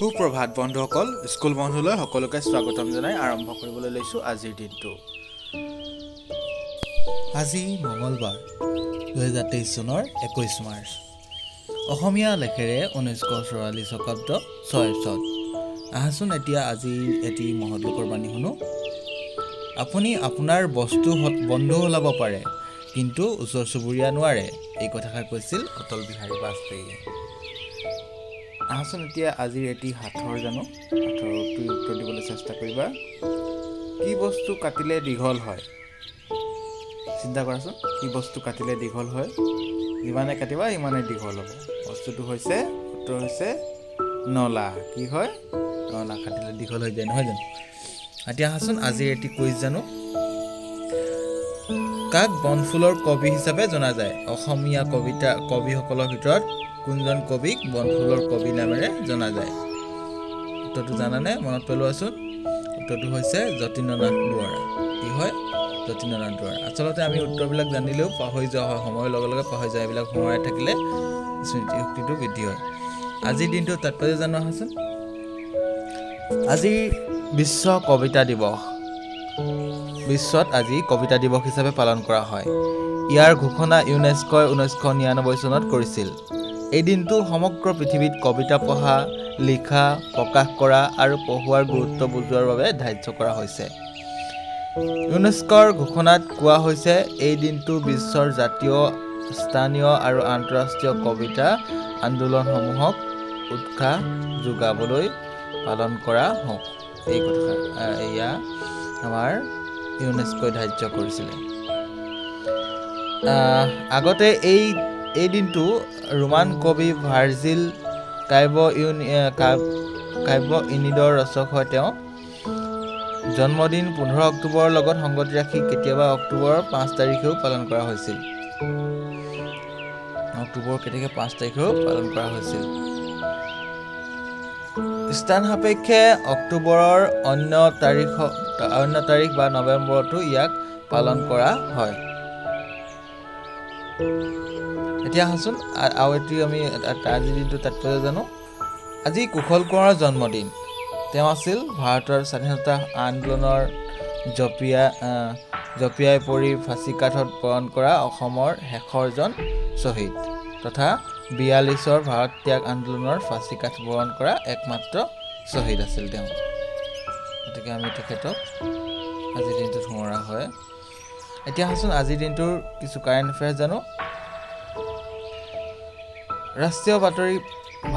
সুপ্ৰভাত বন্ধুসকল, স্কুল বন্ধুলৈ সকলোকে স্বাগতম জনাই আৰম্ভ কৰিবলৈ লৈছোঁ আজিৰ দিনটো। আজি মঙলবাৰ 2023 চনৰ 21 মাৰ্চ। অসমীয়া লেখেৰে 1944 শকাব্দ 6 চন। আহাচোন এতিয়া আজিৰ এটি মহৎলোকৰ বাণী শুনো। আপুনি আপোনাৰ বস্তু বন্ধু ওলাব পাৰে, কিন্তু ওচৰ চুবুৰীয়া নোৱাৰে। এই কথাষাৰ কৈছিল অটল বিহাৰী বাজপেয়ীয়ে। আহাচোন এতিয়া আজিৰ এটি হাতৰ উত্তৰ দিবলৈ চেষ্টা কৰিবা। কি বস্তু কাটিলে দীঘল হয়? চিন্তা কৰাচোন, কি বস্তু কাটিলে দীঘল হয়? যিমানে কাটিবা সিমানে দীঘল হ'ব। উত্তৰ হৈছে নলা। কি হয়? নলা কাটিলে দীঘল হৈ যায়, নহয় জানো? এতিয়া আহাচোন আজিৰ এটি কুইজ জানো। কাক বনফুলৰ কবি হিচাপে জনা যায়? অসমীয়া কবিসকলৰ ভিতৰত কোনজন কবিক বনফুলৰ কবি নামেৰে জনা যায়? উত্তৰটো জানানে? মনত পেলোৱাচোন। উত্তৰটো হৈছে যতীন্দ্ৰনাথ দুৱৰা। কি হয়? যতীন্দ্ৰনাথ দুৱৰা। আচলতে আমি উত্তৰবিলাক জানিলেও পাহৰি যোৱা হয়, সময়ৰ লগে লগে পাহৰি যায়। এইবিলাক সোঁৱৰাই থাকিলে স্মৃতিশক্তিটো বৃদ্ধি হয়। আজিৰ দিনটো তাৎপৰ্য জানো আহাচোন। আজি বিশ্ব কবিতা দিৱস। বিশ্বত আজি কবিতা দিৱস হিচাপে পালন কৰা হয়। ইয়াৰ ঘোষণা ইউনেস্কোই 1999 চনত কৰিছিল। এই দিনটো সমগ্ৰ পৃথিৱীত কবিতা পঢ়া, লিখা, প্ৰকাশ কৰা আৰু পঢ়ুৱাৰ গুৰুত্ব বুজোৱাৰ বাবে ধাৰ্য কৰা হৈছে। ইউনেস্কোৰ ঘোষণাত কোৱা হৈছে, এই দিনটো বিশ্বৰ জাতীয়, স্থানীয় আৰু আন্তঃৰাষ্ট্ৰীয় কবিতা আন্দোলনসমূহক উৎসাহ যোগাবলৈ পালন কৰা হওক। এই কথা এয়া আমাৰ ইউনেস্কোই ধাৰ্য কৰিছিলে। আগতে এই দিনটো ৰোমান কবি ভাৰ্জিল কাব্য ইনিডৰ ৰচক হয়। তেওঁ জন্মদিন 15 অক্টোবৰৰ লগত সংগতি ৰাখি কেতিয়াবা অক্টোবৰৰ 5 তাৰিখেও পালন কৰা হৈছিল। স্থান সাপেক্ষে অক্টোবৰৰ অন্য তাৰিখ বা নৱেম্বৰতো ইয়াক পালন কৰা হয়। এতিয়া আহাচোন আৰু এটি আমি আজিৰ দিনটো তাৎপৰ্য জানো। আজি কুশল কোঁৱৰৰ জন্মদিন। তেওঁ আছিল ভাৰতৰ স্বাধীনতা আন্দোলনৰ জঁপিয়াই পৰি ফাঁচীকাঠত বৰণ কৰা অসমৰ শেষৰজন শ্বহীদ তথা 42ৰ ভাৰত ত্যাগ আন্দোলনৰ ফাঁচীকাঠ বৰণ কৰা একমাত্ৰ শ্বহীদ আছিল তেওঁ। গতিকে আমি তেখেতক আজিৰ দিনটোত সোঁৱৰা হয়। এতিয়া আহাচোন আজিৰ দিনটোৰ কিছু কাৰেণ্ট এফেয়াৰ্ছ জানো। ৰাষ্ট্ৰীয় বাতৰি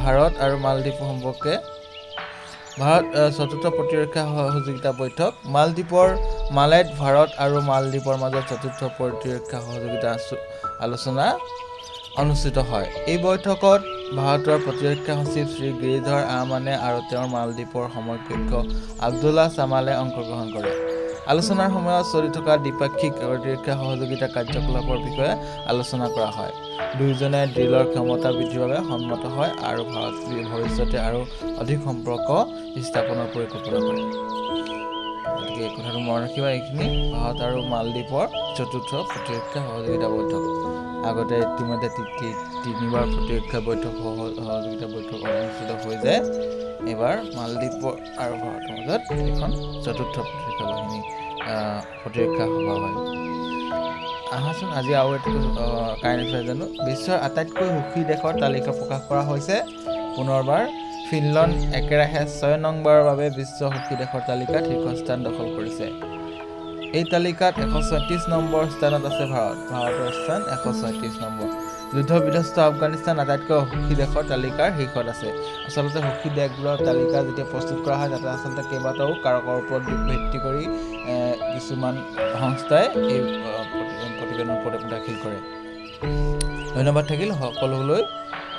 ভাৰত আৰু মালদ্বীপ সম্পৰ্কে। চতুৰ্থ প্ৰতিৰক্ষা সহযোগিতা বৈঠক। মালেত ভাৰত আৰু মালদ্বীপৰ মাজত চতুৰ্থ প্ৰতিৰক্ষা সহযোগিতা আলোচনা অনুষ্ঠিত হয়। এই বৈঠকত ভাৰতৰ প্ৰতিৰক্ষা সচিব শ্ৰী গিৰিধৰ আহমানে আৰু তেওঁৰ মালদ্বীপৰ সমকক্ষ আব্দুল্লাহ ছামালে অংশগ্ৰহণ কৰে। আলোচনাৰ সময়ত চলি থকা দ্বিপাক্ষিক প্ৰতিৰক্ষা সহযোগিতা কাৰ্যকলাপৰ বিষয়ে আলোচনা কৰা হয়। দুয়োজনে ড্ৰিলৰ ক্ষমতা বৃদ্ধিৰ বাবে সন্মত হয় আৰু ভৱিষ্যতে আৰু অধিক সম্পৰ্ক স্থাপনৰ পৰিকল্পনা কৰে। গতিকে এই কথাটো মনত ৰাখিবা। এইখিনি ভাৰত আৰু মালদ্বীপৰ চতুৰ্থ প্ৰতিৰক্ষা সহযোগিতা বৈঠক। আগতে ইতিমধ্যে 3বাৰ প্ৰতিৰক্ষা সহযোগিতা বৈঠক অনুষ্ঠিত হৈ যায়। এইবাৰ মালদ্বীপ আৰু ভাৰতৰ মাজত এখন চতুৰ্থ প্ৰতিৰক্ষা সভা হয়। আহাচোন আজি আৰু এটি কাৰেণ্ট এফেয়াৰ জানো। বিশ্বৰ আটাইতকৈ সুখী দেশৰ তালিকা প্ৰকাশ কৰা হৈছে। পুনৰবাৰ ফিনলেণ্ড একেৰাহে 6 নম্বৰৰ বাবে বিশ্ব সুখী দেশৰ তালিকাত শীৰ্ষস্থান দখল কৰিছে। এই তালিকাত 136 নম্বৰ স্থানত আছে ভাৰতৰ স্থান 136 নম্বৰ। যুদ্ধ বিধ্বস্ত আফগানিস্তান আটাইতকৈ সুখী দেশৰ তালিকাৰ শীৰ্ষত আছে। আচলতে সুখী দেশবোৰৰ তালিকা যেতিয়া প্ৰস্তুত কৰা হয়, তাতে আচলতে কেইবাটাও কাৰকৰ ওপৰত ভিত্তি কৰি কিছুমান সংস্থাই এই প্ৰতিবেদন দাখিল কৰে। ধন্যবাদ থাকিল সকলোলৈ।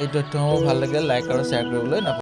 এই তথ্যসমূহ ভাল লাগিলে লাইক আৰু শ্বেয়াৰ কৰিবলৈ নাপাহৰিব।